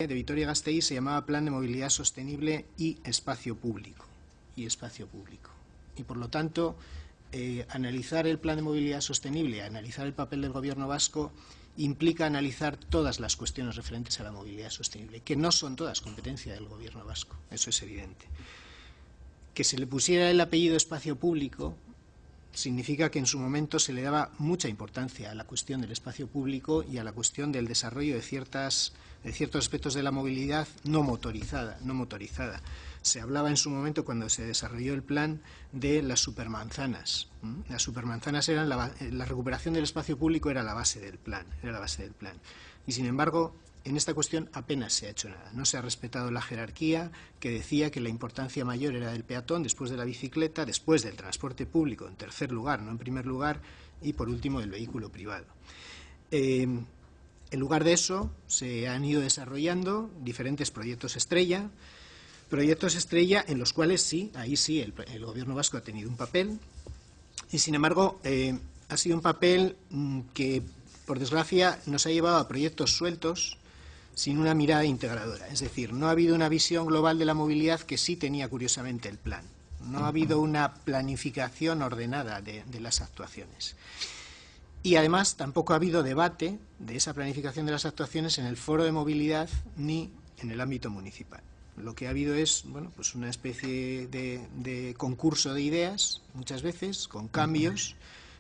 de Vitoria-Gasteiz se llamaba Plan de Movilidad Sostenible y Espacio Público. Y por lo tanto, analizar el Plan de Movilidad Sostenible, analizar el papel del Gobierno vasco, implica analizar todas las cuestiones referentes a la movilidad sostenible, que no son todas competencia del Gobierno vasco, eso es evidente. Que se le pusiera el apellido espacio público significa que en su momento se le daba mucha importancia a la cuestión del espacio público y a la cuestión del desarrollo de ciertos aspectos de la movilidad no motorizada. Se hablaba en su momento, cuando se desarrolló el plan, de las supermanzanas. Las supermanzanas eran la recuperación del espacio público, era la base del plan. Y sin embargo, en esta cuestión apenas se ha hecho nada. No se ha respetado la jerarquía que decía que la importancia mayor era del peatón, después de la bicicleta, después del transporte público, en tercer lugar, no en primer lugar, y por último del vehículo privado. En lugar de eso, se han ido desarrollando diferentes proyectos estrella en los cuales sí, ahí sí, el Gobierno vasco ha tenido un papel, y sin embargo ha sido un papel que, por desgracia, nos ha llevado a proyectos sueltos sin una mirada integradora. Es decir, no ha habido una visión global de la movilidad que sí tenía curiosamente el plan. No ha habido una planificación ordenada de las actuaciones. Y además tampoco ha habido debate de esa planificación de las actuaciones en el foro de movilidad ni en el ámbito municipal. Lo que ha habido es, bueno, pues una especie de concurso de ideas, muchas veces, con cambios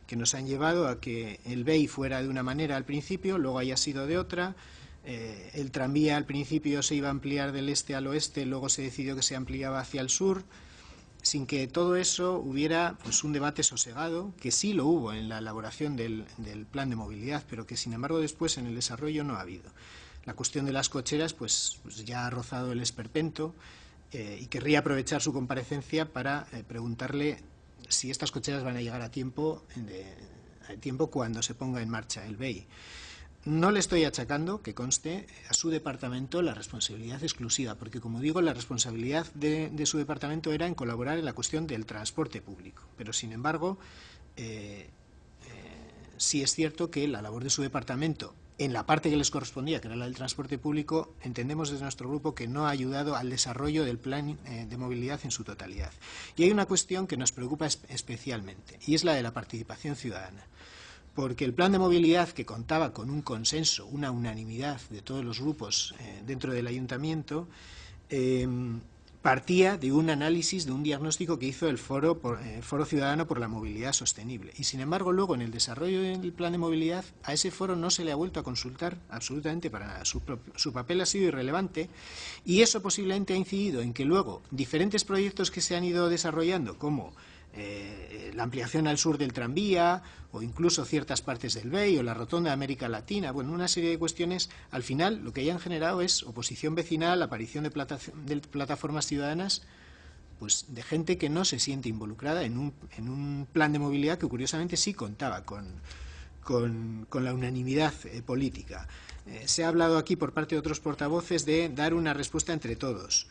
que nos han llevado a que el BEI fuera de una manera al principio, luego haya sido de otra. El tranvía al principio se iba a ampliar del este al oeste, luego se decidió que se ampliaba hacia el sur, sin que todo eso hubiera pues un debate sosegado, que sí lo hubo en la elaboración del plan de movilidad, pero que sin embargo después en el desarrollo no ha habido. La cuestión de las cocheras pues ya ha rozado el esperpento, y querría aprovechar su comparecencia para preguntarle si estas cocheras van a llegar a tiempo cuando se ponga en marcha el BEI. No le estoy achacando, que conste, a su departamento la responsabilidad exclusiva, porque, como digo, la responsabilidad de su departamento era en colaborar en la cuestión del transporte público. Pero, sin embargo, sí es cierto que la labor de su departamento, en la parte que les correspondía, que era la del transporte público, entendemos desde nuestro grupo que no ha ayudado al desarrollo del plan de movilidad en su totalidad. Y hay una cuestión que nos preocupa especialmente, y es la de la participación ciudadana. Porque el plan de movilidad, que contaba con un consenso, una unanimidad de todos los grupos dentro del ayuntamiento, partía de un análisis, de un diagnóstico que hizo el Foro Ciudadano por la Movilidad Sostenible. Y sin embargo, luego en el desarrollo del plan de movilidad, a ese foro no se le ha vuelto a consultar absolutamente para nada. Su papel ha sido irrelevante, y eso posiblemente ha incidido en que luego diferentes proyectos que se han ido desarrollando, como la ampliación al sur del tranvía, o incluso ciertas partes del BEI, o la rotonda de América Latina, bueno, una serie de cuestiones, al final lo que hayan generado es oposición vecinal, aparición de plataformas ciudadanas, pues de gente que no se siente involucrada en un plan de movilidad que curiosamente sí contaba con la unanimidad política. Se ha hablado aquí por parte de otros portavoces de dar una respuesta entre todos.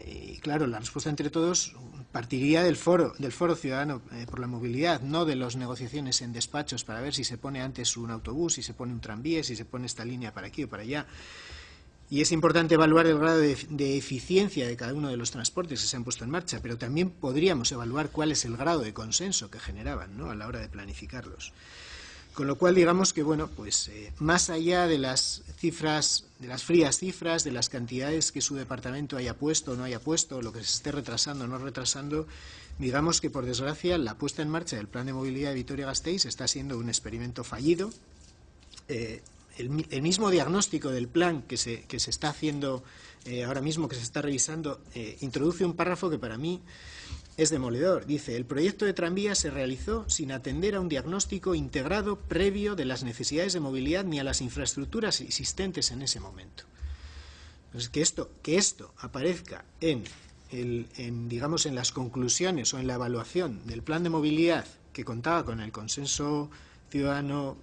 Y claro, la respuesta entre todos partiría del foro ciudadano por la movilidad, no de las negociaciones en despachos para ver si se pone antes un autobús, si se pone un tranvía, si se pone esta línea para aquí o para allá. Y es importante evaluar el grado de eficiencia de cada uno de los transportes que se han puesto en marcha, pero también podríamos evaluar cuál es el grado de consenso que generaban, ¿no?, a la hora de planificarlos. Con lo cual, digamos que, bueno, pues más allá de las cifras, de las frías cifras, de las cantidades que su departamento haya puesto o no haya puesto, lo que se esté retrasando o no retrasando, digamos que, por desgracia, la puesta en marcha del plan de movilidad de Vitoria-Gasteiz está siendo un experimento fallido. El mismo diagnóstico del plan que se está haciendo ahora mismo, que se está revisando, introduce un párrafo que para mí es demoledor. Dice: el proyecto de tranvía se realizó sin atender a un diagnóstico integrado previo de las necesidades de movilidad ni a las infraestructuras existentes en ese momento. Entonces, que esto aparezca digamos, en las conclusiones o en la evaluación del plan de movilidad, que contaba con el consenso ciudadano,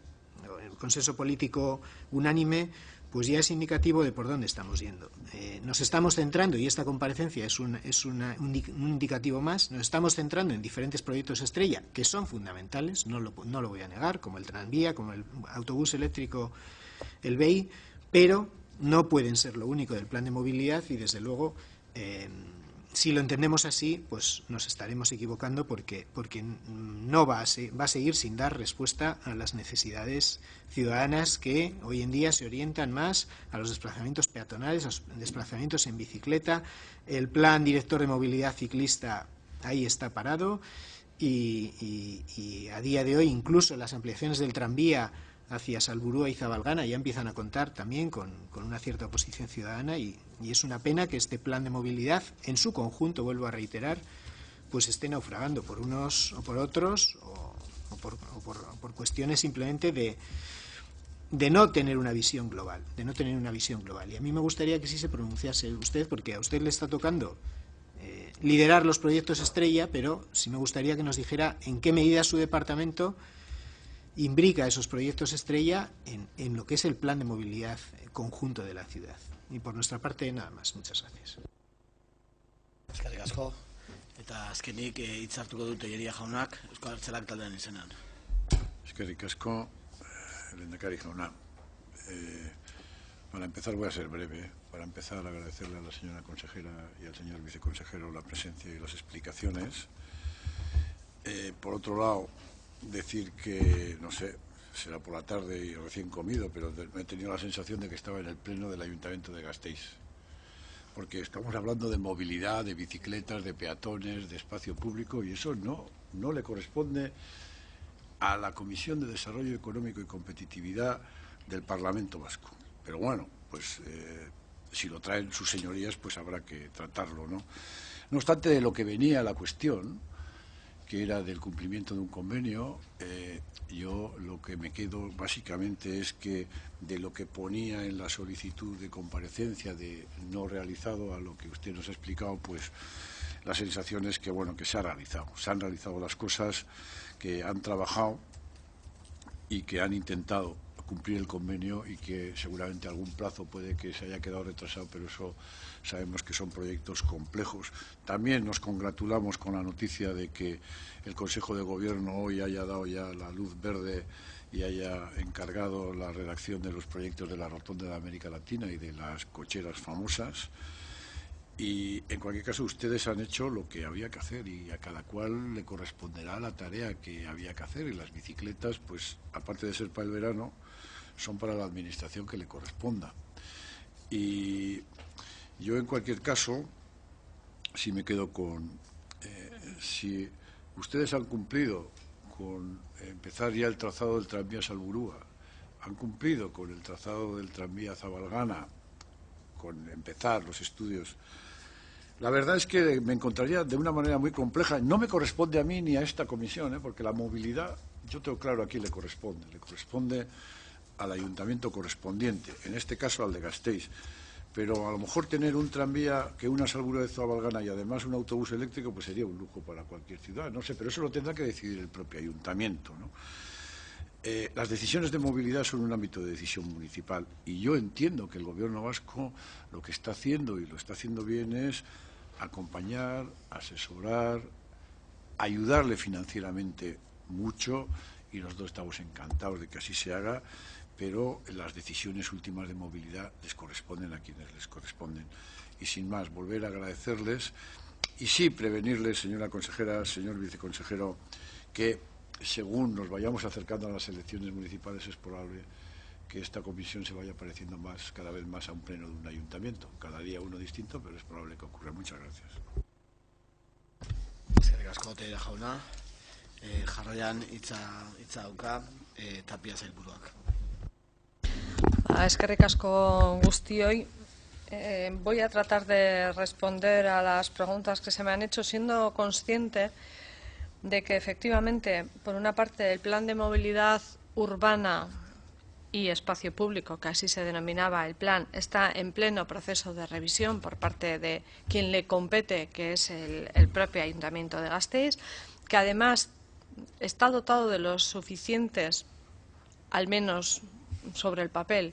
el consenso político unánime, pues ya es indicativo de por dónde estamos yendo. Nos estamos centrando, y esta comparecencia es un indicativo más, nos estamos centrando en diferentes proyectos estrella que son fundamentales, no lo voy a negar, como el tranvía, como el autobús eléctrico, el BEI, pero no pueden ser lo único del plan de movilidad y, desde luego, si lo entendemos así, pues nos estaremos equivocando porque no va a seguir sin dar respuesta a las necesidades ciudadanas que hoy en día se orientan más a los desplazamientos peatonales, a los desplazamientos en bicicleta. El plan director de movilidad ciclista ahí está parado y a día de hoy incluso las ampliaciones del tranvía hacia Salburua y Zabalgana ya empiezan a contar también con una cierta oposición ciudadana y es una pena que este plan de movilidad en su conjunto, vuelvo a reiterar, pues esté naufragando por unos o por otros o por cuestiones simplemente de no tener una visión global, Y a mí me gustaría que sí se pronunciase usted, porque a usted le está tocando liderar los proyectos estrella, pero sí me gustaría que nos dijera en qué medida su departamento imbrica esos proyectos estrella en lo que es el plan de movilidad conjunto de la ciudad. Y por nuestra parte, nada más. Muchas gracias. Eskerrik asko. Eta azkenik hitz hartuko dut Tellería jaunak, Eusko Abertzaleak taldearen izenean. Eskerrik asko, lehendakari jauna. Para empezar voy a ser breve. Para empezar, agradecerle a la señora consejera y al señor viceconsejero la presencia y las explicaciones. Por otro lado, decir que, no sé, será por la tarde y recién comido, pero me he tenido la sensación de que estaba en el pleno del Ayuntamiento de Gasteiz. Porque estamos hablando de movilidad, de bicicletas, de peatones, de espacio público, y eso no le corresponde a la Comisión de Desarrollo Económico y Competitividad del Parlamento Vasco. Pero bueno, pues si lo traen sus señorías, pues habrá que tratarlo, ¿no? No obstante, de lo que venía la cuestión, que era del cumplimiento de un convenio, yo lo que me quedo básicamente es que de lo que ponía en la solicitud de comparecencia de no realizado a lo que usted nos ha explicado, pues la sensación es que, bueno, que se han realizado las cosas, que han trabajado y que han intentado cumplir el convenio y que seguramente algún plazo puede que se haya quedado retrasado, pero eso sabemos que son proyectos complejos. También nos congratulamos con la noticia de que el Consejo de Gobierno hoy haya dado ya la luz verde y haya encargado la redacción de los proyectos de la Rotonda de América Latina y de las cocheras famosas. Y en cualquier caso ustedes han hecho lo que había que hacer y a cada cual le corresponderá la tarea que había que hacer. Y las bicicletas, pues aparte de ser para el verano, son para la administración que le corresponda. Y yo en cualquier caso, si me quedo con... si ustedes han cumplido con empezar ya el trazado del tranvía Salburua, han cumplido con el trazado del tranvía Zabalgana, con empezar los estudios. La verdad es que me encontraría de una manera muy compleja. No me corresponde a mí ni a esta comisión, porque la movilidad, yo tengo claro a quién le corresponde al ayuntamiento correspondiente, en este caso al de Gasteiz. Pero a lo mejor tener un tranvía que una Salburua de Zabalgana y además un autobús eléctrico, pues sería un lujo para cualquier ciudad. No sé, pero eso lo tendrá que decidir el propio ayuntamiento, ¿no? Las decisiones de movilidad son un ámbito de decisión municipal y yo entiendo que el Gobierno vasco lo que está haciendo y lo está haciendo bien es acompañar, asesorar, ayudarle financieramente mucho y nosotros estamos encantados de que así se haga, pero las decisiones últimas de movilidad les corresponden a quienes les corresponden. Y sin más, volver a agradecerles y sí prevenirles, señora consejera, señor viceconsejero, que según nos vayamos acercando a las elecciones municipales es probable que esta comisión se vaya pareciendo cada vez más a un pleno de un ayuntamiento. Cada día uno distinto, pero es probable que ocurra. Muchas gracias. Eskerrik asko Tellería jauna. Jarraian hitza dauka Tapia sailburuak. Eskerrik asko guztioi. Voy a tratar de responder a las preguntas que se me han hecho, siendo consciente de que efectivamente, por una parte, el plan de movilidad urbana y espacio público, que así se denominaba el plan, está en pleno proceso de revisión por parte de quien le compete, que es el propio Ayuntamiento de Gasteiz, que además está dotado de los suficientes, al menos sobre el papel,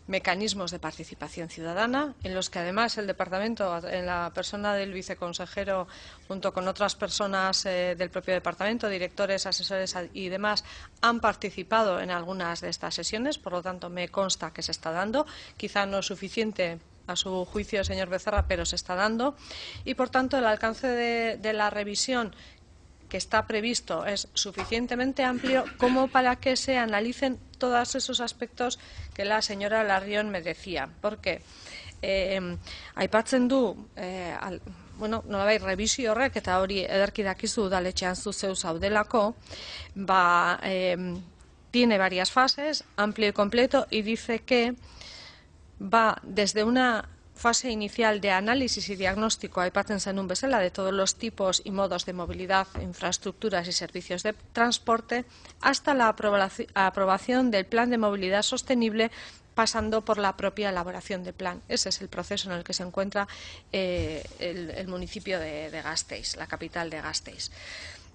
mecanismos de participación ciudadana, en los que además el Departamento, en la persona del viceconsejero, junto con otras personas del propio Departamento, directores, asesores y demás, han participado en algunas de estas sesiones, por lo tanto me consta que se está dando, quizá no es suficiente a su juicio, señor Becerra, pero se está dando, y por tanto el alcance de la revisión que está previsto es suficientemente amplio como para que se analicen todos esos aspectos que la señora Larrion me decía. Porque aipatzen du, nolabait revisio horrek, eta hori ederki dakizu udaletxean zu zeu zaudelako, tiene varias fases, amplio y completo, y dice que va desde una fase inicial de análisis y diagnóstico, aipatzen zenun bezala, de todos los tipos y modos de movilidad, infraestructuras y servicios de transporte, hasta la aprobación del plan de movilidad sostenible, pasando por la propia elaboración del plan. Ese es el proceso en el que se encuentra el municipio de Gasteiz, la capital de Gasteiz.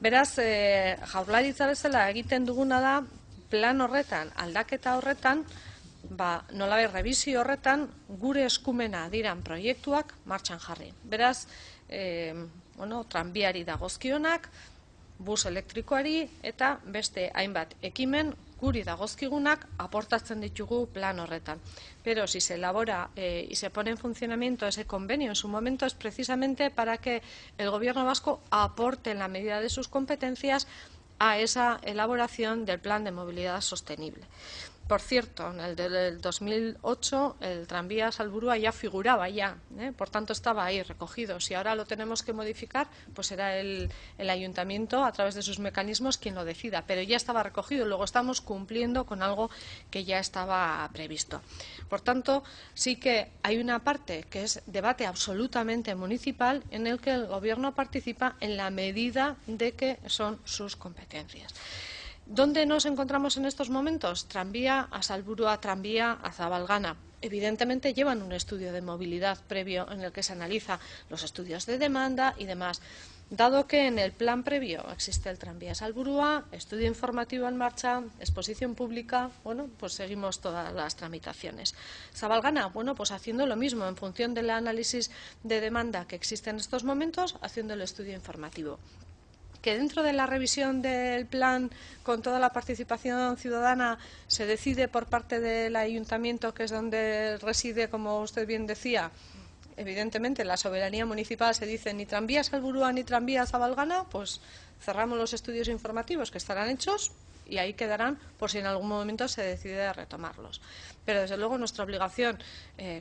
Beraz, Jaurlaritza bezala egiten duguna da, plan horretan, aldaketa horretan, nolabait revisio horretan gure eskumena diran proiektuak martxan jarri. Beraz, tranbiari dagozkionak, bus elektrikoari eta beste hainbat ekimen guri dagozkigunak aportatzen ditugu plan horretan. Pero si se elabora y se pone en funcionamiento ese convenio en su momento es precisamente para que el Gobierno vasco aporte en la medida de sus competencias a esa elaboración del plan de movilidad sostenible. Por cierto, en el del 2008 el tranvía Salburua ya figuraba por tanto estaba ahí recogido. Si ahora lo tenemos que modificar, pues será el ayuntamiento a través de sus mecanismos quien lo decida, pero ya estaba recogido. Luego estamos cumpliendo con algo que ya estaba previsto. Por tanto, sí que hay una parte que es debate absolutamente municipal en el que el Gobierno participa en la medida de que son sus competencias. ¿Dónde nos encontramos en estos momentos? Tranvía a Salburua, tranvía a Zabalgana. Evidentemente llevan un estudio de movilidad previo en el que se analiza los estudios de demanda y demás. Dado que en el plan previo existe el tranvía Salburua, estudio informativo en marcha, exposición pública, pues seguimos todas las tramitaciones. Zabalgana, pues haciendo lo mismo en función del análisis de demanda que existe en estos momentos, haciendo el estudio informativo. Que dentro de la revisión del plan, con toda la participación ciudadana, se decide por parte del ayuntamiento, que es donde reside, como usted bien decía, evidentemente la soberanía municipal se dice ni tranvía Salburua ni tranvía Zabalgana, pues cerramos los estudios informativos que estarán hechos y ahí quedarán por si en algún momento se decide retomarlos. Pero desde luego nuestra obligación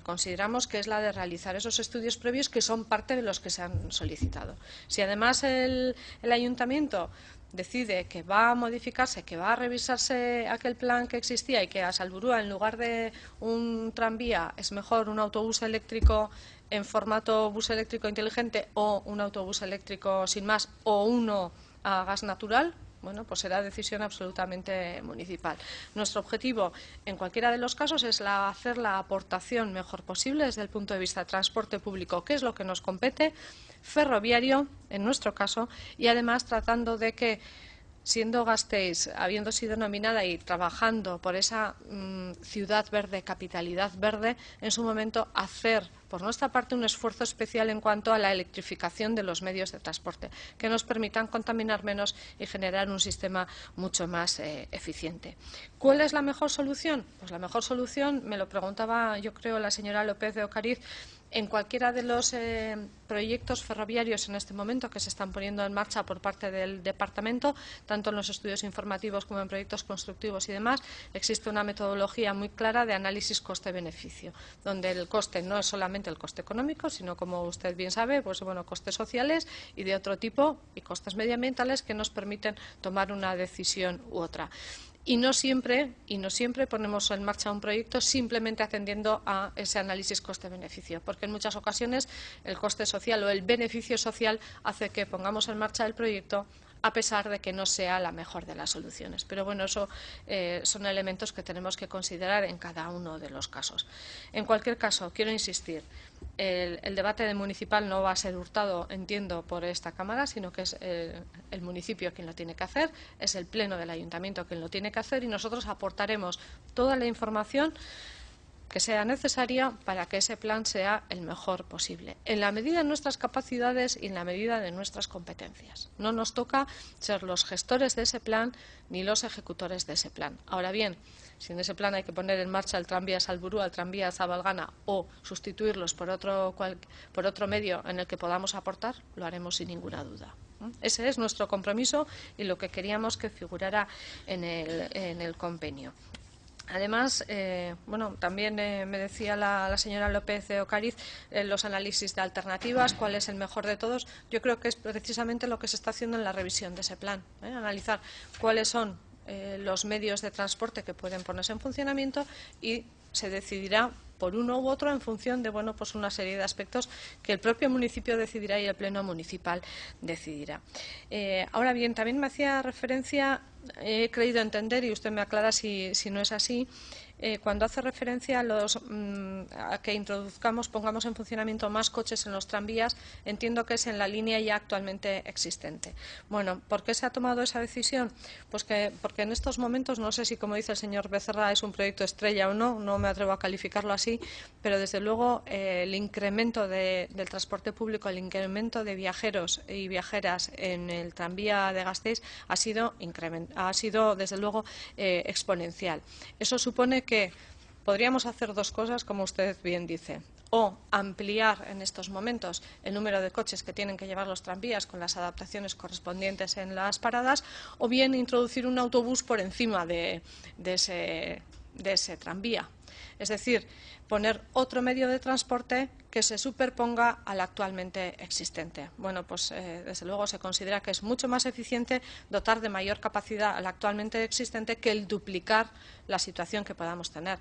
consideramos que es la de realizar esos estudios previos que son parte de los que se han solicitado. Si además el ayuntamiento decide que va a modificarse, que va a revisarse aquel plan que existía y que a Salburua en lugar de un tranvía es mejor un autobús eléctrico en formato bus eléctrico inteligente o un autobús eléctrico sin más o uno a gas natural, pues será decisión absolutamente municipal. Nuestro objetivo, en cualquiera de los casos, es hacer la aportación mejor posible desde el punto de vista de transporte público, que es lo que nos compete, ferroviario, en nuestro caso, y además tratando de que, siendo Gasteiz, habiendo sido nominada y trabajando por esa ciudad verde, capitalidad verde, en su momento hacer por nuestra parte un esfuerzo especial en cuanto a la electrificación de los medios de transporte, que nos permitan contaminar menos y generar un sistema mucho más eficiente. ¿Cuál es la mejor solución? Pues la mejor solución, me lo preguntaba yo creo la señora López de Ocariz, en cualquiera de los proyectos ferroviarios en este momento que se están poniendo en marcha por parte del Departamento, tanto en los estudios informativos como en proyectos constructivos y demás, existe una metodología muy clara de análisis coste-beneficio, donde el coste no es solamente el coste económico, sino, como usted bien sabe, costes sociales y de otro tipo y costes medioambientales que nos permiten tomar una decisión u otra. Y no siempre ponemos en marcha un proyecto simplemente atendiendo a ese análisis coste-beneficio, porque en muchas ocasiones el coste social o el beneficio social hace que pongamos en marcha el proyecto a pesar de que no sea la mejor de las soluciones. Pero eso son elementos que tenemos que considerar en cada uno de los casos. En cualquier caso, quiero insistir, el debate municipal no va a ser hurtado, entiendo, por esta Cámara, sino que es el municipio quien lo tiene que hacer, es el Pleno del Ayuntamiento quien lo tiene que hacer y nosotros aportaremos toda la información que sea necesaria para que ese plan sea el mejor posible, en la medida de nuestras capacidades y en la medida de nuestras competencias. No nos toca ser los gestores de ese plan ni los ejecutores de ese plan. Ahora bien, si en ese plan hay que poner en marcha el tranvía Salburú, el tranvía Zabalgana o sustituirlos por otro medio en el que podamos aportar, lo haremos sin ninguna duda. Ese es nuestro compromiso y lo que queríamos que figurara en el convenio. Además, también me decía la señora López de Ocariz los análisis de alternativas, cuál es el mejor de todos. Yo creo que es precisamente lo que se está haciendo en la revisión de ese plan, analizar cuáles son los medios de transporte que pueden ponerse en funcionamiento y se decidirá por uno u otro en función de una serie de aspectos que el propio municipio decidirá y el Pleno Municipal decidirá. Ahora bien, también me hacía referencia, he creído entender, y usted me aclara si no es así, cuando hace referencia a que pongamos en funcionamiento más coches en los tranvías, entiendo que es en la línea ya actualmente existente. Bueno, ¿por qué se ha tomado esa decisión? Pues porque en estos momentos, no sé si, como dice el señor Becerra, es un proyecto estrella o no me atrevo a calificarlo así, pero desde luego el incremento del transporte público, el incremento de viajeros y viajeras en el tranvía de Gasteiz ha sido desde luego exponencial. Eso supone que podríamos hacer dos cosas, como usted bien dice: o ampliar en estos momentos el número de coches que tienen que llevar los tranvías con las adaptaciones correspondientes en las paradas, o bien introducir un autobús por encima de ese tranvía. Es decir, poner otro medio de transporte que se superponga al actualmente existente. Bueno, pues desde luego se considera que es mucho más eficiente dotar de mayor capacidad al actualmente existente que el duplicar la situación que podamos tener.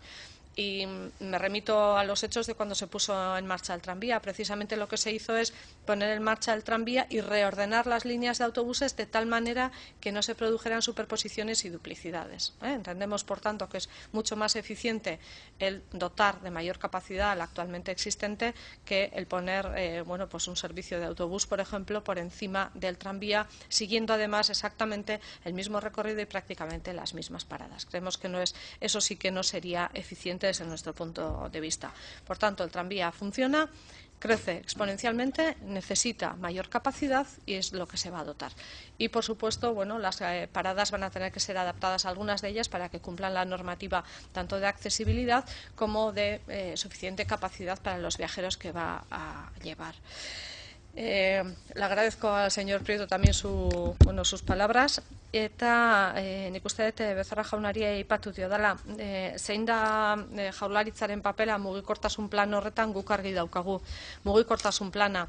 Y me remito a los hechos de cuando se puso en marcha el tranvía. Precisamente lo que se hizo es poner en marcha el tranvía y reordenar las líneas de autobuses de tal manera que no se produjeran superposiciones y duplicidades. Entendemos, por tanto, que es mucho más eficiente el dotar de mayor capacidad al actualmente existente que el poner un servicio de autobús, por ejemplo, por encima del tranvía, siguiendo además exactamente el mismo recorrido y prácticamente las mismas paradas. Creemos que eso sí que no sería eficiente desde nuestro punto de vista. Por tanto, el tranvía funciona, crece exponencialmente, necesita mayor capacidad y es lo que se va a dotar. Y, por supuesto, las paradas van a tener que ser adaptadas, algunas de ellas, para que cumplan la normativa tanto de accesibilidad como de suficiente capacidad para los viajeros que va a llevar. Le agradezco al señor Prieto también sus palabras. Eta nik uste dut Becerra jaunari aipatu diodala, zein da jaurlaritzaren papera mugikortasun plan horretan guk argi daukagu. Mugikortasun plana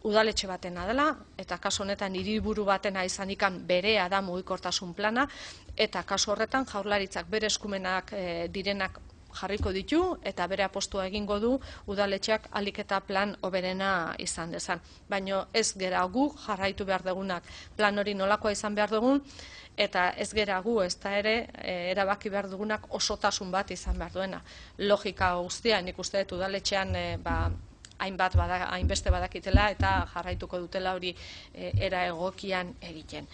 udaletxe batena dela, eta kasu honetan hiriburu batena izanikan berea da mugikortasun plana, eta kasu horretan jaurlaritzak bere eskumenak direnak jarriko ditu eta bere apostua egingo du udaletxeak ahalik eta plan hoberena izan dezan. Baina ez gera gu jarraitu behar dugunak plan hori nolakoa izan behar dugun, eta ez gera gu ez da ere erabaki behar dugunak osotasun bat izan behar duena. Logika guztia, nik uste dut udaletxean hainbeste badakitela eta jarraituko dutela hori era egokian egiten.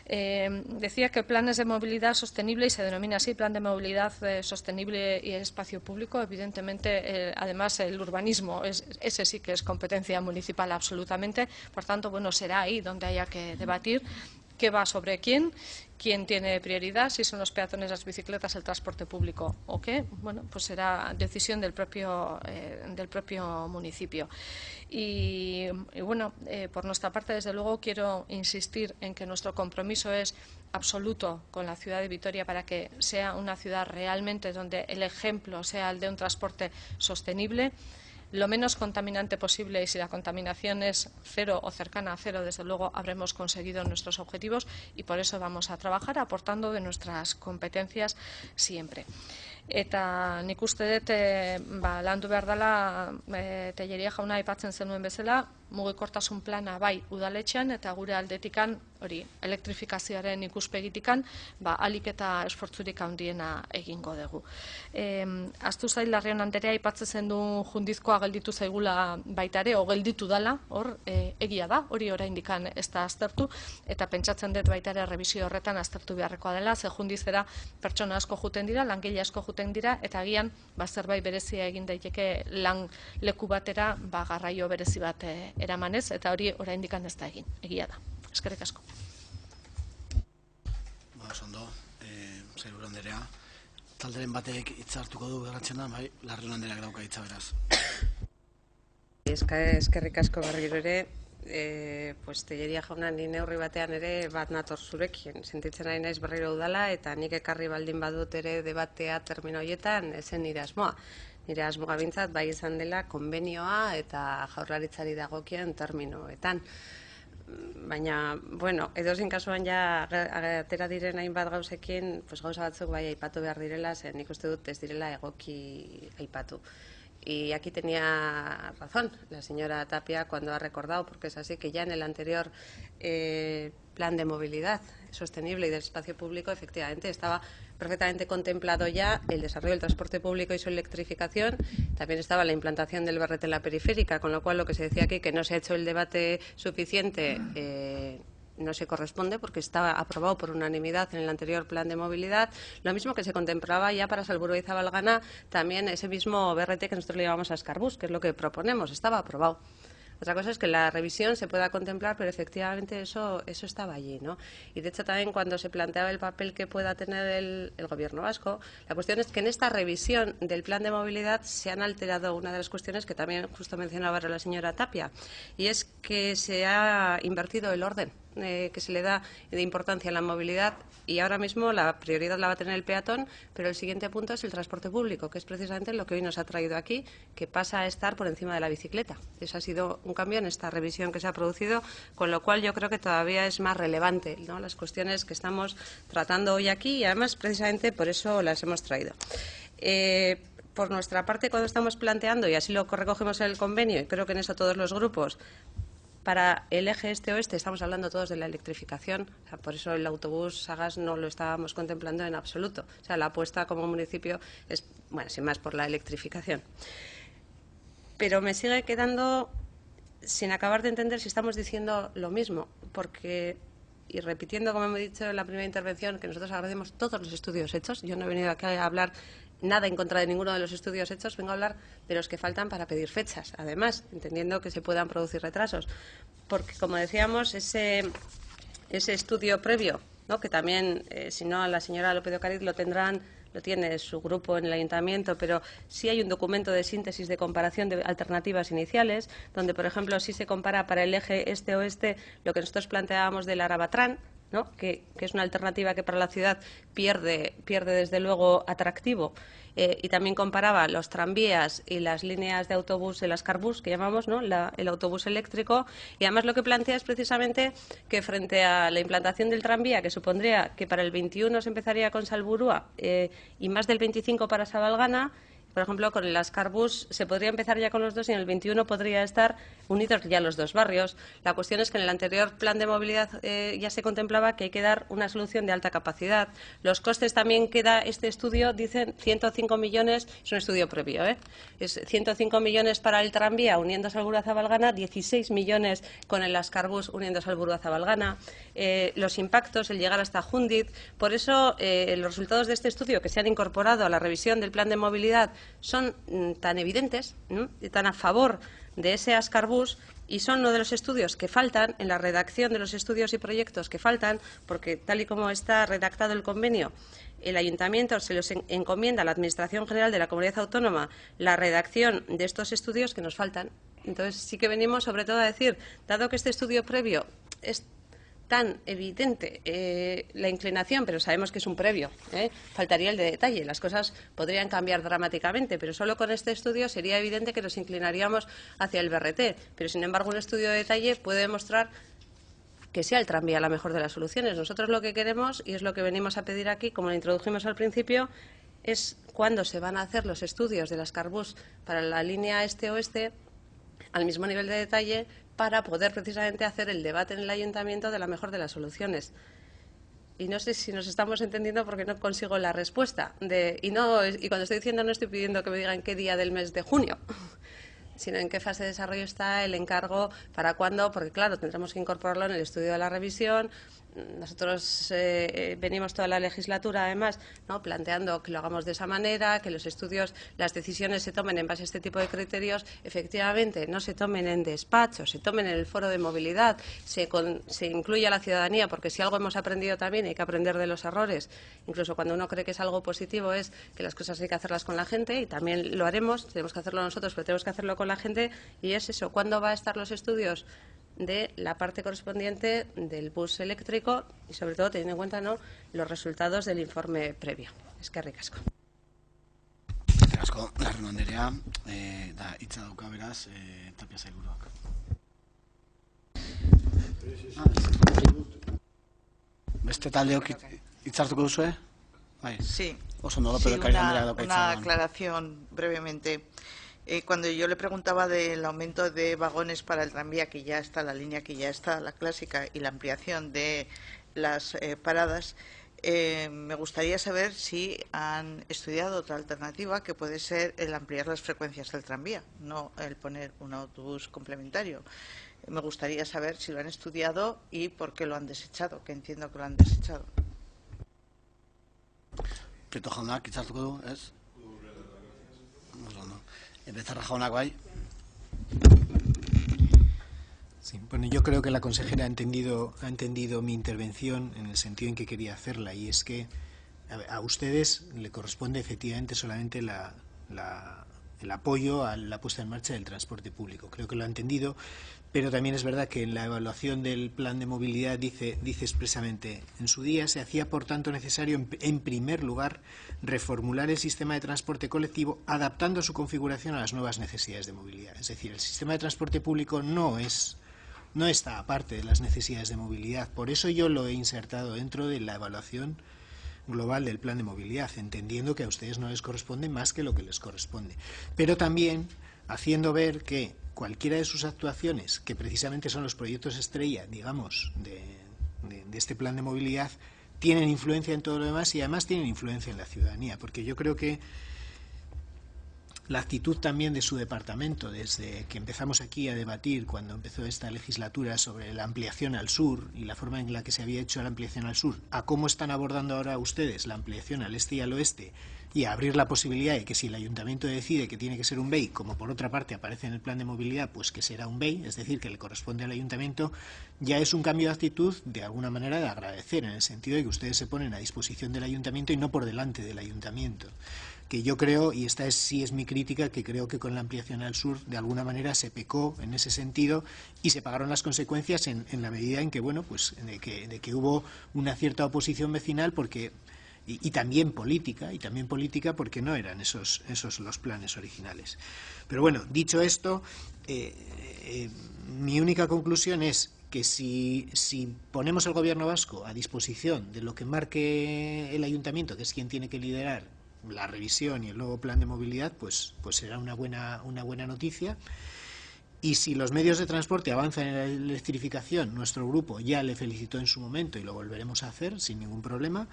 Decía que planes de movilidad sostenible, y se denomina así, plan de movilidad sostenible y espacio público. Evidentemente, además, el urbanismo, ese sí que es competencia municipal absolutamente. Por tanto, será ahí donde haya que debatir qué va sobre quién tiene prioridad, si son los peatones, las bicicletas, el transporte público o qué. Pues será decisión del propio municipio. Y por nuestra parte, desde luego, quiero insistir en que nuestro compromiso es absoluto con la ciudad de Vitoria para que sea una ciudad realmente donde el ejemplo sea el de un transporte sostenible, lo menos contaminante posible, y si la contaminación es cero o cercana a cero, desde luego habremos conseguido nuestros objetivos, y por eso vamos a trabajar aportando de competencias siempre. Eta nik uste dut landu behar dela Tellería jauna aipatzen zenuen bezala, mugikortasun plana bai udaletxean eta gure aldetikan hori elektrifikazioaren ikuspegitikan ahalik eta esfortzurik handiena egingo dugu. Ahaztu zait Larrion Anderea aipatzen zendu jundizkoa gelditu zaigula baita ere, o gelditu dala, hor egia da, hori oraindikan ez da aztertu, eta pentsatzen dut baita ere errebisio horretan aztertu beharrekoa dela, ze jundizera pertsona asko juten dira, langile asko juten dira, eta agian zerbait berezia egin daiteke lan leku batera garraio berezi bat eramanez, eta hori oraindik ez da egin, egia da. Eskerrik asko. Ondo, Sailburu Andrea, talderen batek hitza hartuko du gerratzen da, bai, Larrion Andreak dauka hitza beraz. Eskerrik asko berriro ere, Tellería jauna ni neurri batean ere bat nator zurekin. Sentitzen ari naiz berriro udala eta nik ekarri baldin badut ere debatea termino horietan zen nire asmoa. Nire asmoa bintzat bai izan dela konbenioa eta Jaurlaritzari dagokien terminoetan. Baina, edozein kasuan ja atera diren hainbat gauzekin, gauza batzuk bai aipatu behar direla, zen nik uste dut ez direla egoki aipatu. Y aquí tenía razón la señora Tapia cuando ha recordado, porque es así que ya en el anterior plan de movilidad sostenible y del espacio público, efectivamente, estaba perfectamente contemplado ya el desarrollo del transporte público y su electrificación. También estaba la implantación del BRT en la periférica, con lo cual lo que se decía aquí, que no se ha hecho el debate suficiente, no se corresponde porque estaba aprobado por unanimidad en el anterior plan de movilidad. Lo mismo que se contemplaba ya para Salburua y Zabalgana, también ese mismo BRT que nosotros le llamamos a Escarbús, que es lo que proponemos, estaba aprobado. Otra cosa es que la revisión se pueda contemplar, pero efectivamente eso estaba allí, ¿no? Y de hecho también cuando se planteaba el papel que pueda tener el Gobierno vasco, la cuestión es que en esta revisión del plan de movilidad se han alterado una de las cuestiones que también justo mencionaba la señora Tapia, y es que se ha invertido el orden que se le da de importancia a la movilidad, y ahora mismo la prioridad la va a tener el peatón, pero el siguiente punto es el transporte público, que es precisamente lo que hoy nos ha traído aquí, que pasa a estar por encima de la bicicleta. Eso ha sido un cambio en esta revisión que se ha producido, con lo cual yo creo que todavía es más relevante, ¿no?, las cuestiones que estamos tratando hoy aquí, y además precisamente por eso las hemos traído. Por nuestra parte, cuando estamos planteando, y así lo recogemos en el convenio, y creo que en eso todos los grupos, para el eje este-oeste estamos hablando todos de la electrificación, o sea, por eso el autobús a gas no lo estábamos contemplando en absoluto. O sea, la apuesta como municipio es, sin más, por la electrificación. Pero me sigue quedando sin acabar de entender si estamos diciendo lo mismo, porque, y repitiendo, como he dicho en la primera intervención, que nosotros agradecemos todos los estudios hechos. Yo no he venido aquí a hablar nada en contra de ninguno de los estudios hechos, vengo a hablar de los que faltan para pedir fechas, además, entendiendo que se puedan producir retrasos. Porque, como decíamos, ese estudio previo, ¿no?, que también, si no, a la señora López de Ocariz lo tiene su grupo en el ayuntamiento, pero sí hay un documento de síntesis de comparación de alternativas iniciales, donde, por ejemplo, sí se compara para el eje este-oeste lo que nosotros planteábamos del Arabatrán, ¿no?, que es una alternativa que para la ciudad pierde desde luego atractivo, y también comparaba los tranvías y las líneas de autobús, el Escarbús, que llamamos, ¿no?, el autobús eléctrico, y además lo que plantea es precisamente que frente a la implantación del tranvía, que supondría que para el 21 se empezaría con Salburua y más del 25 para Sabalgana, por ejemplo, con el Escarbús se podría empezar ya con los dos y en el 21 podría estar unidos ya los dos barrios. La cuestión es que en el anterior plan de movilidad ya se contemplaba que hay que dar una solución de alta capacidad. Los costes también que da este estudio, dicen 105 millones, es un estudio previo, es 105 millones para el tranvía uniendo Salburua a Zabalgana, 16 millones con el Escarbús uniendo Salburua a Zabalgana. Los impactos, el llegar hasta Júndiz. Por eso los resultados de este estudio que se han incorporado a la revisión del plan de movilidad son tan evidentes, ¿no?, y tan a favor de ese Escarbús, y son uno de los estudios que faltan en la redacción de los estudios y proyectos que faltan, porque tal y como está redactado el convenio, el ayuntamiento se los encomienda a la Administración General de la Comunidad Autónoma la redacción de estos estudios que nos faltan. Entonces sí que venimos sobre todo a decir, dado que este estudio previo es tan evidente la inclinación, pero sabemos que es un previo, faltaría el de detalle, las cosas podrían cambiar dramáticamente, pero solo con este estudio sería evidente que nos inclinaríamos hacia el BRT, pero sin embargo un estudio de detalle puede demostrar que sea el tranvía la mejor de las soluciones. Nosotros lo que queremos, y es lo que venimos a pedir aquí, como lo introdujimos al principio, es cuándo se van a hacer los estudios de las Escarbús para la línea este-oeste al mismo nivel de detalle, para poder precisamente hacer el debate en el ayuntamiento de la mejor de las soluciones. Y no sé si nos estamos entendiendo porque no consigo la respuesta. Y cuando estoy diciendo, no estoy pidiendo que me digan qué día del mes de junio, sino en qué fase de desarrollo está el encargo, para cuándo, porque claro, tendremos que incorporarlo en el estudio de la revisión, nosotros venimos toda la legislatura, además, ¿no?, planteando que lo hagamos de esa manera, que los estudios, las decisiones se tomen en base a este tipo de criterios, efectivamente, no se tomen en despacho, se tomen en el foro de movilidad, se incluya a la ciudadanía, porque si algo hemos aprendido también, hay que aprender de los errores, incluso cuando uno cree que es algo positivo, es que las cosas hay que hacerlas con la gente, y también lo haremos, tenemos que hacerlo nosotros, pero tenemos que hacerlo con la gente, y es eso, ¿cuándo va a estar los estudios de la parte correspondiente del bus eléctrico y, sobre todo, teniendo en cuenta, ¿no?, los resultados del informe previo? Eskerrik asko. Eskerrik asko, Larraun Andrea, da hitza dauka beraz, Tapia sailburuak. Beste taldeok hitza hartuko duzue? Bai. Sí, Oso ondo, sí, López de Ocariz Andrea dauka hitza. una aclaración brevemente. Cuando yo le preguntaba del aumento de vagones para el tranvía, que ya está, la línea que ya está, la clásica, y la ampliación de las paradas, me gustaría saber si han estudiado otra alternativa, que puede ser el ampliar las frecuencias del tranvía, no el poner un autobús complementario. Me gustaría saber si lo han estudiado y por qué lo han desechado, que entiendo que lo han desechado. Prieto jaunak hitza hartuko du, ez? Oso ondo. Becerra jaunak bai. Sí, bueno, yo creo que la consejera ha entendido mi intervención en el sentido en que quería hacerla, y es que a ustedes le corresponde efectivamente solamente el apoyo a la puesta en marcha del transporte público. Creo que lo ha entendido, pero también es verdad que en la evaluación del plan de movilidad dice expresamente: en su día se hacía, por tanto, necesario, en primer lugar, reformular el sistema de transporte colectivo adaptando su configuración a las nuevas necesidades de movilidad. Es decir, el sistema de transporte público no está aparte de las necesidades de movilidad. Por eso yo lo he insertado dentro de la evaluación global del plan de movilidad, entendiendo que a ustedes no les corresponde más que lo que les corresponde, pero también haciendo ver que cualquiera de sus actuaciones, que precisamente son los proyectos estrella, digamos, de este plan de movilidad, tienen influencia en todo lo demás, y además tienen influencia en la ciudadanía, porque yo creo que la actitud también de su departamento, desde que empezamos aquí a debatir cuando empezó esta legislatura sobre la ampliación al sur y la forma en la que se había hecho la ampliación al sur, a cómo están abordando ahora ustedes la ampliación al este y al oeste, y a abrir la posibilidad de que si el ayuntamiento decide que tiene que ser un BEI, como por otra parte aparece en el plan de movilidad, pues que será un BEI, es decir, que le corresponde al ayuntamiento, ya es un cambio de actitud de alguna manera de agradecer, en el sentido de que ustedes se ponen a disposición del ayuntamiento y no por delante del ayuntamiento. Que yo creo, y esta sí es mi crítica, que creo que con la ampliación al sur de alguna manera se pecó en ese sentido y se pagaron las consecuencias en la medida en que, bueno, pues de que hubo una cierta oposición vecinal porque y también política porque no eran esos los planes originales. Pero bueno, dicho esto, mi única conclusión es que si ponemos al gobierno vasco a disposición de lo que marque el ayuntamiento, que es quien tiene que liderar la revisión y el nuevo plan de movilidad, pues será una buena noticia. Y si los medios de transporte avanzan en la electrificación, nuestro grupo ya le felicitó en su momento y lo volveremos a hacer sin ningún problema.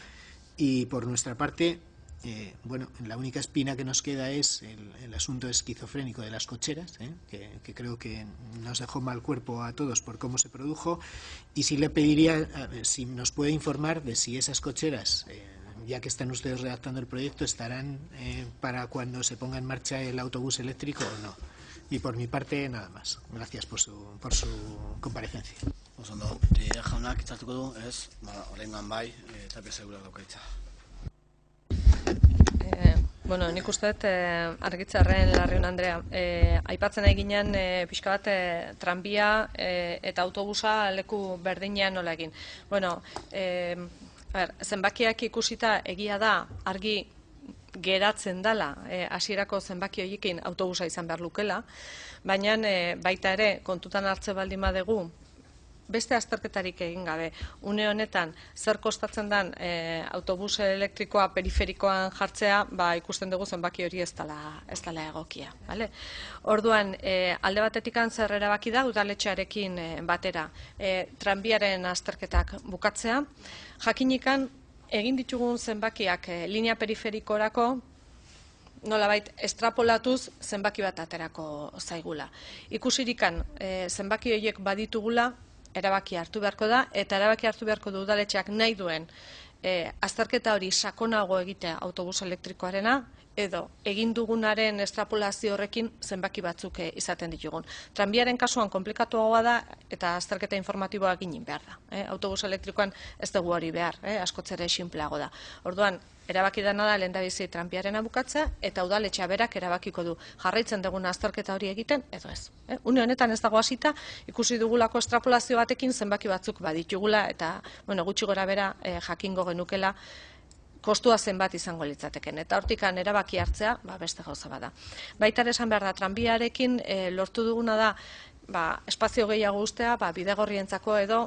Y por nuestra parte, bueno, la única espina que nos queda es el asunto esquizofrénico de las cocheras, que creo que nos dejó mal cuerpo a todos por cómo se produjo. Y sí le pediría si nos puede informar de si esas cocheras, ya que están ustedes redactando el proyecto, estarán para cuando se ponga en marcha el autobús eléctrico o no. Y por mi parte, nada más. Gracias por su comparecencia. Oso ondo, jaunak hitza hartuko du, ez? Oraingoan bai, Tapia sailburuak dauka hitza. Bueno, nik uste dut argitzarren Larraun Andrea. Aipatzen nahi ginen pixka bat tranbia eta autobusa leku berdinean nola egin. Bueno, zenbakiak ikusita egia da argi geratzen dala hasierako zenbaki horiekin autobusa izan behar lukela, baina baita ere kontutan hartze baldin badegu beste azterketarik egin gabe, une honetan zer kostatzen den autobus elektrikoa periferikoan jartzea, ikusten dugu zenbaki hori ez dela egokia. Vale? Orduan, alde batetik zer erabaki da udaletxearekin batera, tranbiaren azterketak bukatzea, jakinikan egin ditugun zenbakiak linea periferikorako nolabait estrapolatuz zenbaki bat aterako zaigula. Ikusirikan zenbaki horiek baditugula, erabaki hartu beharko da, eta erabaki hartu beharko du udaletxeak nahi duen azterketa hori sakonago egitea autobus elektrikoarena, edo egin dugunaren estrapolazio horrekin zenbaki batzuk izaten ditugun. Tranbiaren kasuan komplikatuagoa da eta azterketa informatiboa egin behar da. Autobus elektrikoan ez dugu hori behar, askoz ere sinpleago da. Orduan, erabaki dena da lehendabizi tranbiarena bukatzea eta udaletxea berak erabakiko du jarraitzen dugun azterketa hori egiten edo ez. Une honetan ez dago hasita, ikusi dugulako estrapolazio batekin zenbaki batzuk baditugula eta gutxi gora bera jakingo genukela kostua zenbat izango litzateken. Eta hortikan erabaki hartzea, beste gauza bada. Baita ere esan behar da, tranbiarekin lortu duguna da espazio gehiago ustea, bidegorrientzako edo,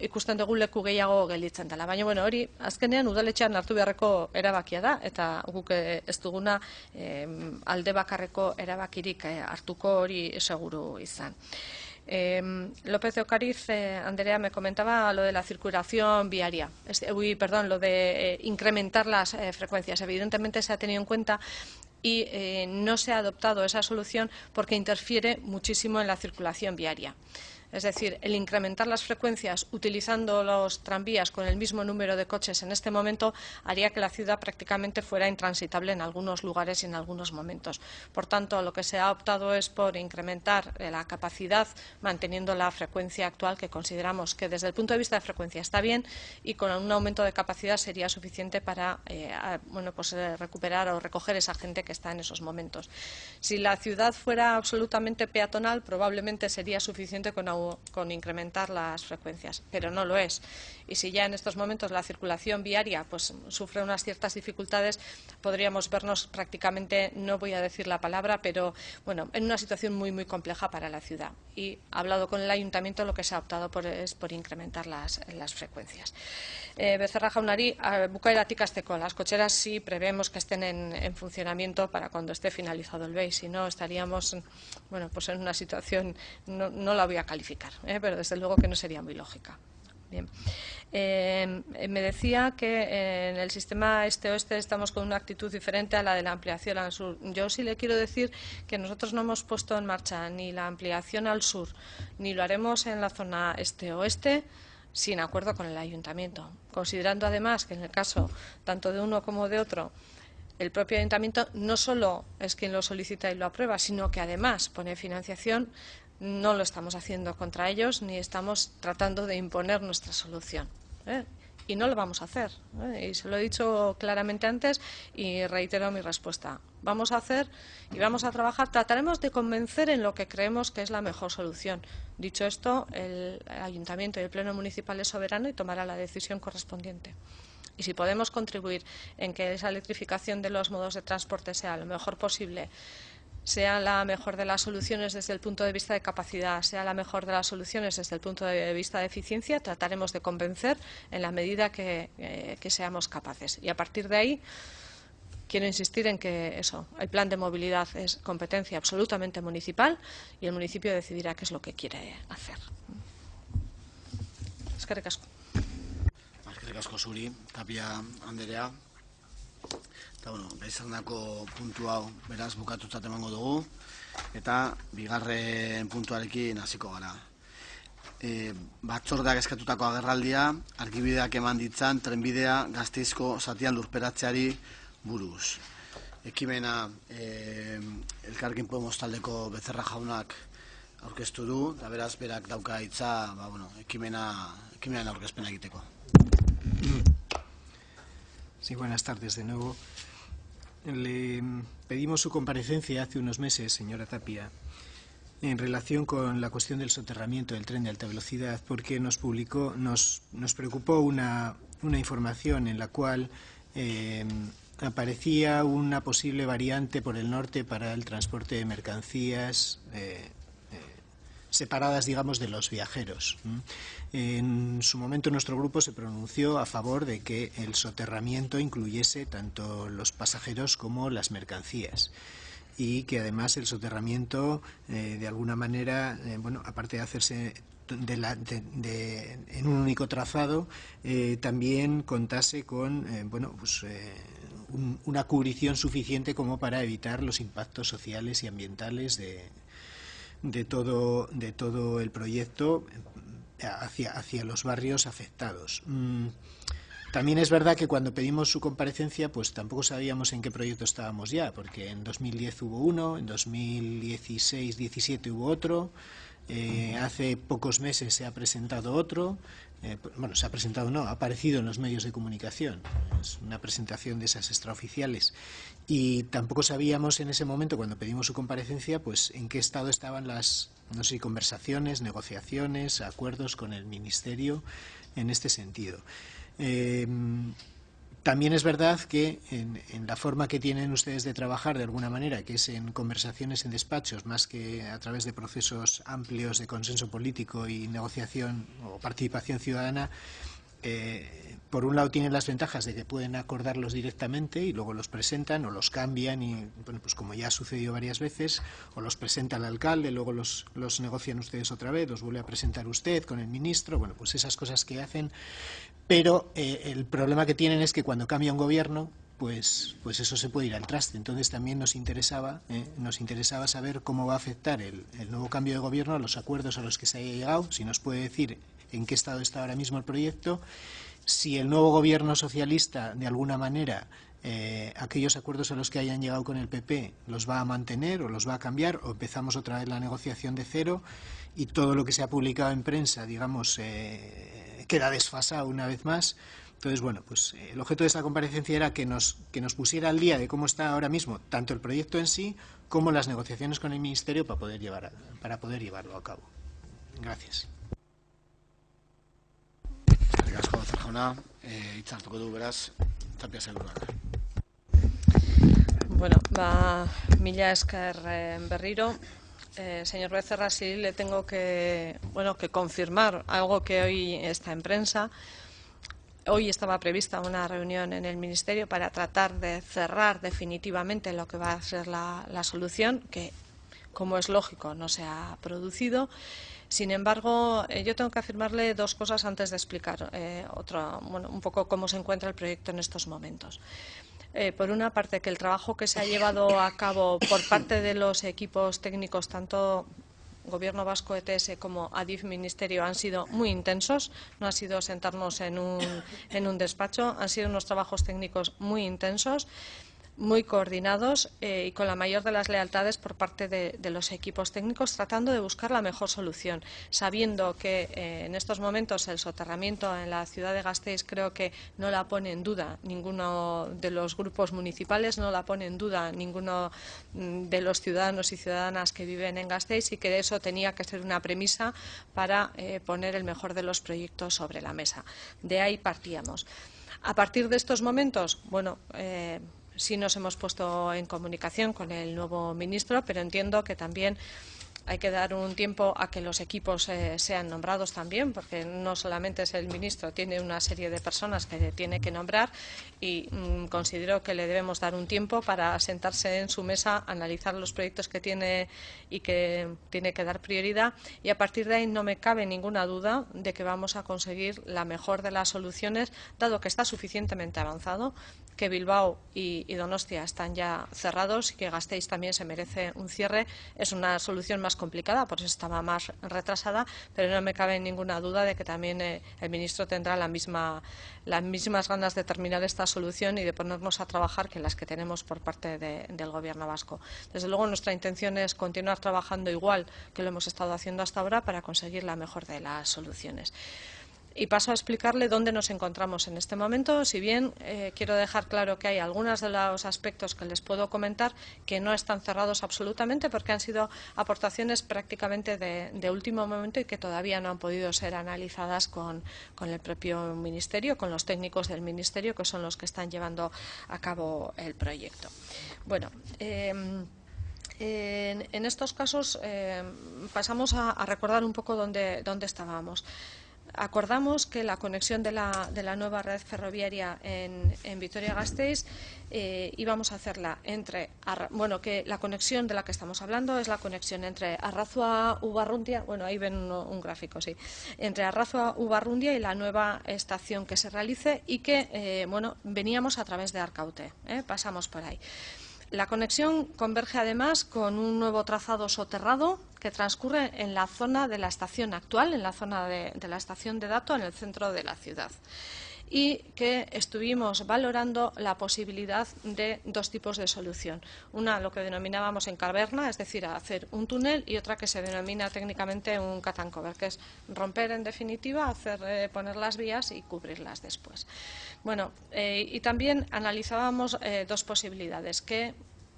ikusten dugu leku gehiago gelditzen dela. Baina, hori, azkenean udaletxean hartu beharreko erabakia da, eta guk ez duguna alde bakarreko erabakirik hartuko hori seguru izan. López de Ocariz, Andrea, me comentaba lo de la circulación viaria, lo de incrementar las frecuencias. Evidentemente se ha tenido en cuenta y no se ha adoptado esa solución porque interfiere muchísimo en la circulación viaria. Es decir, el incrementar las frecuencias utilizando los tranvías con el mismo número de coches en este momento haría que la ciudad prácticamente fuera intransitable en algunos lugares y en algunos momentos. Por tanto, lo que se ha optado es por incrementar la capacidad manteniendo la frecuencia actual, que consideramos que desde el punto de vista de frecuencia está bien, y con un aumento de capacidad sería suficiente para recuperar o recoger esa gente que está en esos momentos. Si la ciudad fuera absolutamente peatonal, probablemente sería suficiente con incrementar las frecuencias, pero no lo es. Y si ya en estos momentos la circulación viaria sufre unas ciertas dificultades, podríamos vernos prácticamente, no voy a decir la palabra, pero en una situación muy muy compleja para la ciudad. Y hablado con el ayuntamiento, lo que se ha optado es por incrementar las frecuencias. Becerra jaunari, bukaeratik hasteko, las cocheras sí prevemos que estén en funcionamiento para cuando esté finalizado el BEI, si no estaríamos en una situación, no la voy a calificar, pero desde luego que no sería muy lógica. Bien. Me decía que en el sistema este-oeste estamos con una actitud diferente a la de la ampliación al sur. Yo sí le quiero decir que nosotros no hemos puesto en marcha ni la ampliación al sur, ni lo haremos en la zona este-oeste sin acuerdo con el ayuntamiento, considerando además que en el caso tanto de uno como de otro, el propio ayuntamiento no solo es quien lo solicita y lo aprueba, sino que además pone financiación. No lo estamos haciendo contra ellos ni estamos tratando de imponer nuestra solución. Y no lo vamos a hacer. Y se lo he dicho claramente antes y reitero mi respuesta. Vamos a hacer y vamos a trabajar. Trataremos de convencer en lo que creemos que es la mejor solución. Dicho esto, el Ayuntamiento y el Pleno Municipal es soberano y tomará la decisión correspondiente. Y si podemos contribuir en que esa electrificación de los modos de transporte sea lo mejor posible, sea la mejor de las soluciones desde el punto de vista de capacidad, sea la mejor de las soluciones desde el punto de vista de eficiencia, trataremos de convencer en la medida que seamos capaces. Y a partir de ahí, quiero insistir en que el plan de movilidad es competencia absolutamente municipal y el municipio decidirá qué es lo que quiere hacer. Eskerrik asko. Eskerrik asko zuri, Tapia Anderea. Eta, gaizarnako puntu hau beraz bukatutzat emango dugu, eta bigarren puntuarekin hasiko gara. Batzordeak eskatutako agerraldia, argibideak eman ditzan trenbidea Gasteizko zatian lurperatzeari buruz. Ekimena Elkarrekin Podemos taldeko Becerra jaunak aurkeztu du, eta beraz berak dauka hitza ekimenaren aurkezpena egiteko. Sí, buenas tardes de nuevo. Le pedimos su comparecencia hace unos meses, señora Tapia, en relación con la cuestión del soterramiento del tren de alta velocidad, porque nos preocupó una información en la cual aparecía una posible variante por el norte para el transporte de mercancías separadas, digamos, de los viajeros. En su momento nuestro grupo se pronunció a favor de que el soterramiento incluyese tanto los pasajeros como las mercancías y que además el soterramiento de alguna manera, aparte de hacerse en un único trazado, también contase con una cubrición suficiente como para evitar los impactos sociales y ambientales de todo el proyecto, hacia los barrios afectados. También es verdad que cuando pedimos su comparecencia, pues tampoco sabíamos en qué proyecto estábamos ya, porque en 2010 hubo uno, en 2016-17 hubo otro, hace pocos meses se ha presentado otro, bueno, se ha presentado no, ha aparecido en los medios de comunicación, es una presentación de esas extraoficiales, y tampoco sabíamos en ese momento, cuando pedimos su comparecencia, pues en qué estado estaban las, no sé, conversaciones, negociaciones, acuerdos con el Ministerio en este sentido. También es verdad que en la forma que tienen ustedes de trabajar de alguna manera, que es en conversaciones en despachos, más que a través de procesos amplios de consenso político y negociación o participación ciudadana, por un lado tienen las ventajas de que pueden acordarlos directamente y luego los presentan o los cambian y, bueno, pues como ya ha sucedido varias veces, o los presenta el alcalde, luego los negocian ustedes otra vez, los vuelve a presentar usted con el ministro, bueno, pues esas cosas que hacen, pero el problema que tienen es que cuando cambia un gobierno, pues eso se puede ir al traste. Entonces también nos interesaba saber cómo va a afectar el nuevo cambio de gobierno a los acuerdos a los que se haya llegado, si nos puede decir en qué estado está ahora mismo el proyecto, si el nuevo gobierno socialista, de alguna manera, aquellos acuerdos a los que hayan llegado con el PP los va a mantener o los va a cambiar, o empezamos otra vez la negociación de cero y todo lo que se ha publicado en prensa, digamos, queda desfasado una vez más. Entonces, bueno, pues el objeto de esta comparecencia era que nos pusiera al día de cómo está ahora mismo tanto el proyecto en sí como las negociaciones con el Ministerio para poder llevarlo a cabo. Gracias. Eskerrik asko, Becerra jauna. Hitzartuko du beraz, Tapia sailburuak. Bueno, mila esker berriro. Señor Becerra, sí le tengo que confirmar algo que hoy está en prensa. Hoy estaba prevista una reunión en el Ministerio para tratar de cerrar definitivamente lo que va a ser la solución, que, como es lógico, no se ha producido. Sin embargo, yo tengo que afirmarle dos cosas antes de explicar un poco cómo se encuentra el proyecto en estos momentos. Por una parte, que el trabajo que se ha llevado a cabo por parte de los equipos técnicos, tanto Gobierno Vasco, ETS como ADIF Ministerio, han sido muy intensos. No ha sido sentarnos en un despacho, han sido unos trabajos técnicos muy intensos, muy coordinados y con la mayor de las lealtades por parte de los equipos técnicos, tratando de buscar la mejor solución, sabiendo que en estos momentos el soterramiento en la ciudad de Gasteiz creo que no la pone en duda ninguno de los grupos municipales, no la pone en duda ninguno de los ciudadanos y ciudadanas que viven en Gasteiz, y que eso tenía que ser una premisa para poner el mejor de los proyectos sobre la mesa. De ahí partíamos. A partir de estos momentos, bueno, sí nos hemos puesto en comunicación con el nuevo ministro, pero entiendo que también hay que dar un tiempo a que los equipos sean nombrados también, porque no solamente es el ministro, tiene una serie de personas que tiene que nombrar, y considero que le debemos dar un tiempo para sentarse en su mesa, analizar los proyectos que tiene y que tiene que dar prioridad, y a partir de ahí no me cabe ninguna duda de que vamos a conseguir la mejor de las soluciones, dado que está suficientemente avanzado, que Bilbao y Donostia están ya cerrados y que Gasteiz también se merece un cierre. Es una solución más complicada, por eso estaba más retrasada, pero no me cabe ninguna duda de que también el ministro tendrá las mismas ganas de terminar esta solución y de ponernos a trabajar que las que tenemos por parte del Gobierno vasco. Desde luego, nuestra intención es continuar trabajando igual que lo hemos estado haciendo hasta ahora para conseguir la mejor de las soluciones. Y paso a explicarle dónde nos encontramos en este momento, si bien quiero dejar claro que hay algunos de los aspectos que les puedo comentar que no están cerrados absolutamente, porque han sido aportaciones prácticamente de último momento y que todavía no han podido ser analizadas con el propio Ministerio, con los técnicos del Ministerio, que son los que están llevando a cabo el proyecto. Bueno, en estos casos pasamos a recordar un poco dónde estábamos. Acordamos que la conexión de la nueva red ferroviaria en Vitoria-Gasteiz íbamos a hacerla que la conexión de la que estamos hablando es la conexión entre Arrazua-Ubarrundia, bueno, ahí ven un gráfico, sí, entre Arrazua-Ubarrundia y la nueva estación que se realice, y que, veníamos a través de Arkaute, pasamos por ahí. La conexión converge además con un nuevo trazado soterrado que transcurre en la zona de la estación actual, en la zona de la estación de dato en el centro de la ciudad. Y que estuvimos valorando la posibilidad de dos tipos de solución. Una, lo que denominábamos en caverna, es decir, hacer un túnel, y otra que se denomina técnicamente un cut and cover, que es romper en definitiva, poner las vías y cubrirlas después. Bueno, y también analizábamos dos posibilidades, que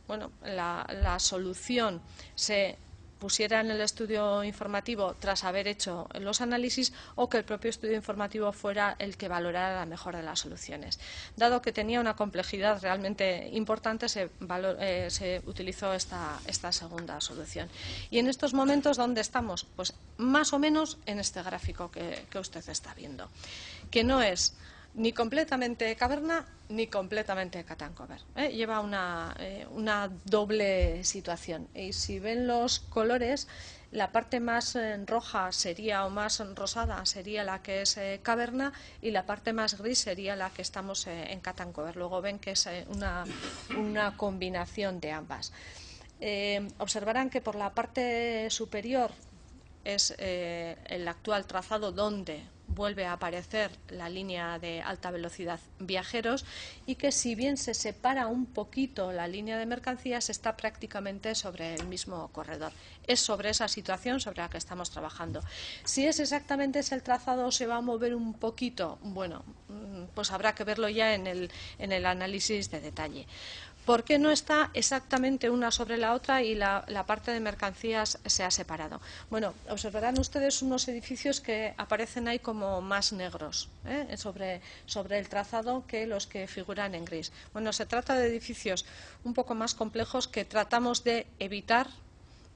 bueno, la solución se pusiera en el estudio informativo tras haber hecho los análisis, o que el propio estudio informativo fuera el que valorara la mejor de las soluciones. Dado que tenía una complejidad realmente importante, se utilizó esta segunda solución. Y en estos momentos, ¿dónde estamos? Pues más o menos en este gráfico que usted está viendo, que no es ni completamente caverna ni completamente cut and cover. Lleva una doble situación. Y si ven los colores, la parte más roja sería, o más rosada sería la que es caverna, y la parte más gris sería la que estamos en cut and cover. Luego ven que es una combinación de ambas. Observarán que por la parte superior es el actual trazado donde vuelve a aparecer la línea de alta velocidad viajeros, y que si bien se separa un poquito la línea de mercancías, está prácticamente sobre el mismo corredor. Es sobre esa situación sobre la que estamos trabajando. Si es exactamente ese trazado o se va a mover un poquito, bueno, pues habrá que verlo ya en el análisis de detalle. ¿Por qué no está exactamente una sobre la otra y la parte de mercancías se ha separado? Bueno, observarán ustedes unos edificios que aparecen ahí como más negros sobre el trazado que los que figuran en gris. Bueno, se trata de edificios un poco más complejos que tratamos de evitar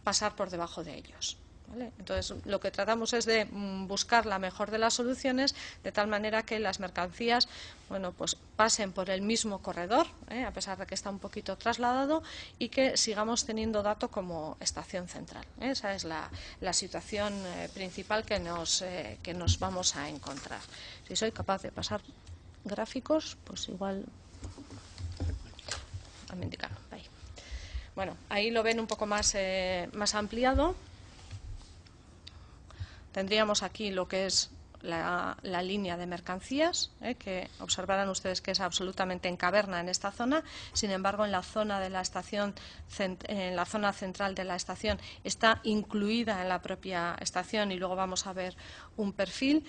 pasar por debajo de ellos. ¿Vale? Entonces, lo que tratamos es de buscar la mejor de las soluciones, de tal manera que las mercancías, bueno, pues pasen por el mismo corredor, a pesar de que está un poquito trasladado, y que sigamos teniendo dato como estación central. Esa es la situación principal que nos vamos a encontrar. Si soy capaz de pasar gráficos, pues igual a indicarlo. Ahí. Bueno, ahí lo ven un poco más ampliado. Tendríamos aquí lo que es la línea de mercancías, que observarán ustedes que es absolutamente en caverna en esta zona. Sin embargo, en la zona de la estación, en la zona central de la estación, está incluida en la propia estación, y luego vamos a ver un perfil.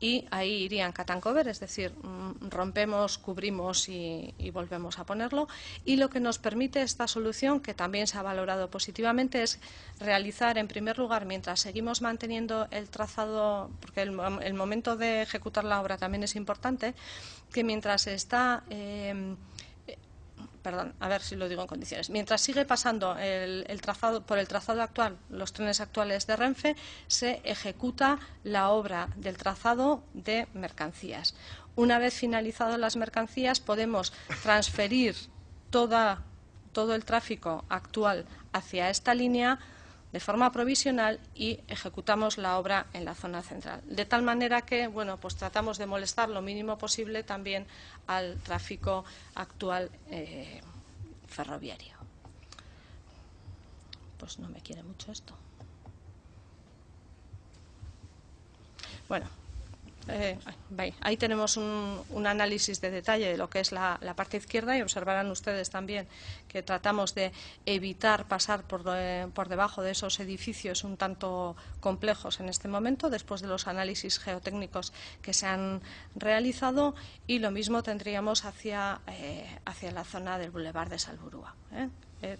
Y ahí irían cut and cover, es decir, rompemos, cubrimos y volvemos a ponerlo. Y lo que nos permite esta solución, que también se ha valorado positivamente, es realizar, en primer lugar, mientras seguimos manteniendo el trazado, porque el momento de ejecutar la obra también es importante, que mientras está... Perdón, a ver si lo digo en condiciones. Mientras sigue pasando por el trazado actual, los trenes actuales de Renfe, se ejecuta la obra del trazado de mercancías. Una vez finalizado las mercancías, podemos transferir todo el tráfico actual hacia esta línea de forma provisional, y ejecutamos la obra en la zona central. De tal manera que, bueno, pues tratamos de molestar lo mínimo posible también al tráfico actual ferroviario. Pues no me quiere mucho esto. Bueno. Ahí tenemos un análisis de detalle de lo que es la parte izquierda, y observarán ustedes también que tratamos de evitar pasar por debajo de esos edificios un tanto complejos en este momento, después de los análisis geotécnicos que se han realizado, y lo mismo tendríamos hacia la zona del Boulevard de Salburua.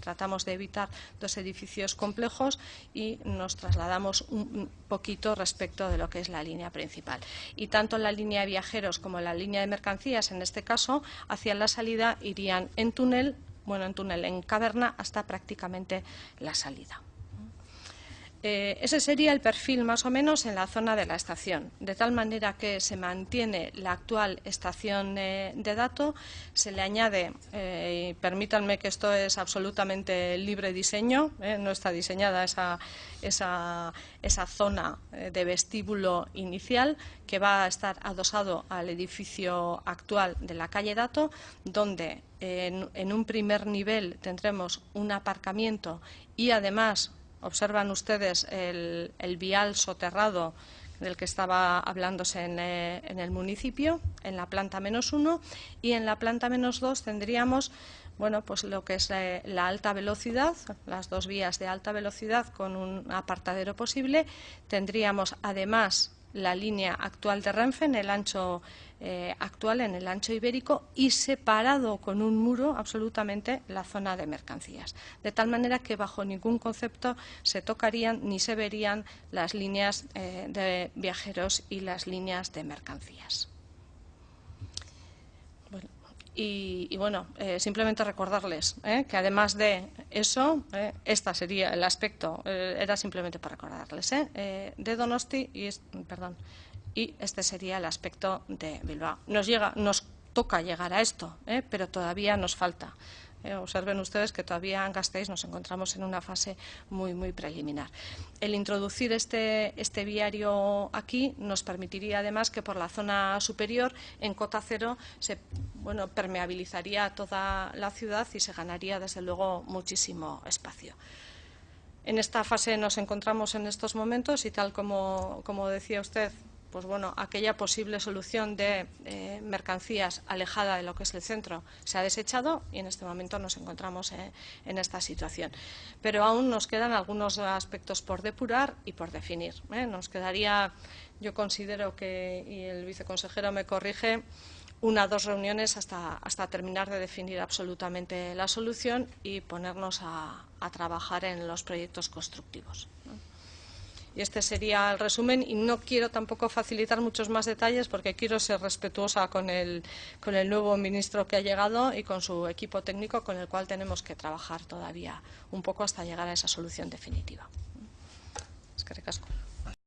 Tratamos de evitar dos edificios complejos y nos trasladamos un poquito respecto de lo que es la línea principal. Y tanto la línea de viajeros como la línea de mercancías, en este caso, hacia la salida irían en túnel, en caverna, hasta prácticamente la salida. Ese sería el perfil más o menos en la zona de la estación, de tal manera que se mantiene la actual estación de dato, se le añade, permítanme que esto es absolutamente libre diseño, no está diseñada esa zona de vestíbulo inicial, que va a estar adosado al edificio actual de la calle Dato, donde en un primer nivel tendremos un aparcamiento y además observan ustedes el vial soterrado del que estaba hablándose en el municipio, en la planta -1, y en la planta -2 tendríamos, bueno, pues lo que es la alta velocidad, las 2 vías de alta velocidad con un apartadero posible. Tendríamos además la línea actual de Renfe en el ancho actual, en el ancho ibérico, y separado con un muro absolutamente la zona de mercancías. De tal manera que bajo ningún concepto se tocarían ni se verían las líneas de viajeros y las líneas de mercancías. Y bueno, simplemente recordarles que además de eso, este sería el aspecto, era simplemente para recordarles, de Donosti y este sería el aspecto de Bilbao. Nos toca llegar a esto, pero todavía nos falta. Observen ustedes que todavía en Gasteiz nos encontramos en una fase muy, muy preliminar. El introducir este viario aquí nos permitiría además que por la zona superior, en cota cero, se permeabilizaría toda la ciudad y se ganaría desde luego muchísimo espacio. En esta fase nos encontramos en estos momentos y tal como decía usted, pues bueno, aquella posible solución de mercancías alejada de lo que es el centro se ha desechado y en este momento nos encontramos en esta situación. Pero aún nos quedan algunos aspectos por depurar y por definir. Nos quedaría, yo considero que, y el viceconsejero me corrige, 1 o 2 reuniones hasta terminar de definir absolutamente la solución y ponernos a trabajar en los proyectos constructivos. Y este sería el resumen, y no quiero tampoco facilitar muchos más detalles porque quiero ser respetuosa con el nuevo ministro que ha llegado y con su equipo técnico, con el cual tenemos que trabajar todavía un poco hasta llegar a esa solución definitiva. Eskerrik asko.